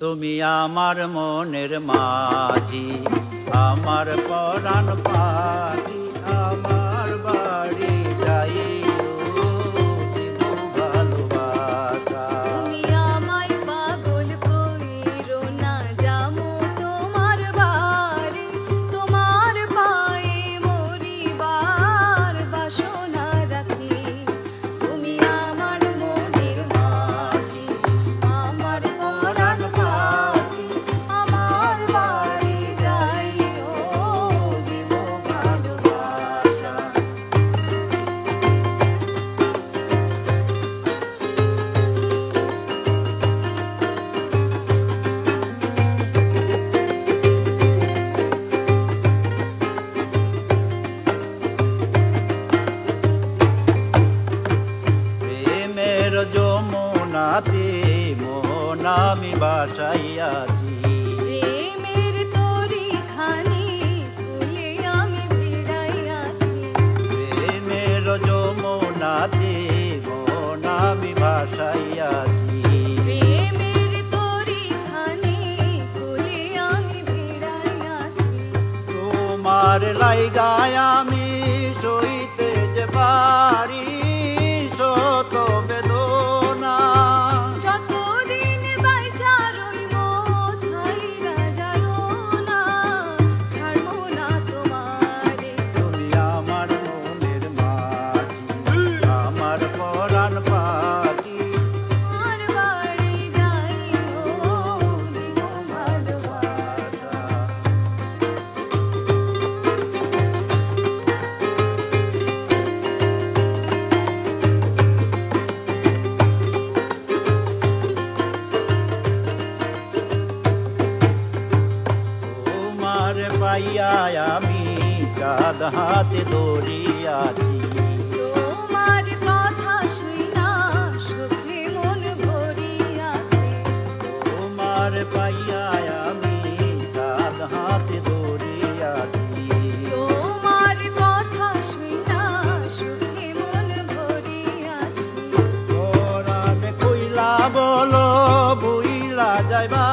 তুমি আমার মনের মাঝি, আমার পরাণ পাখি, আমার বাড়ি যাইও দিব ভালোবাসা। তুমি আমায় পাগল কইরো না, যামু তোমার বাড়ি, তোমার পায়ে মরিবার বাসনা রাখি। তুমি আমার মনের মাঝি, আমার পরাণ পাখি, আমার বাড়ি যাইও দিব ভালোবাসা। প্রেমের যমুনাতে মন আমি বাসাইয়াছি, প্রেমের তরিখানি ফুলে আমি ভিড়াইয়াছি। প্রেমের যমুনাতে মন আমি বাসাইয়াছি। প্রেমের তরিখানি ফুলে আমি ভিড়াইয়াছি। তোমার লাইগায় আমি সইতে যে পারি শত বেদনা, যতদিন বাইচা রইবো ছাইরা যাইও না, ছাড়বো না তোমারে। তুমি আমার মনের মাঝি, আমার পরাণ পাখি, আমার বাড়ি যাইও দিব ভালোবাসা। তোমার পাইয়া আমি চাঁদ হাতে দৌড়িয়াছি, তোমার কথা শুইনা সুখে মন ভরিয়াছে। তোমার পাইয়া আমি চাঁদ হাতে দৌড়িয়াছি। তোমার কথা শুইনা সুখে মন ভরিয়াছে। পরাণ কইলা বলো বুইলা যাইবা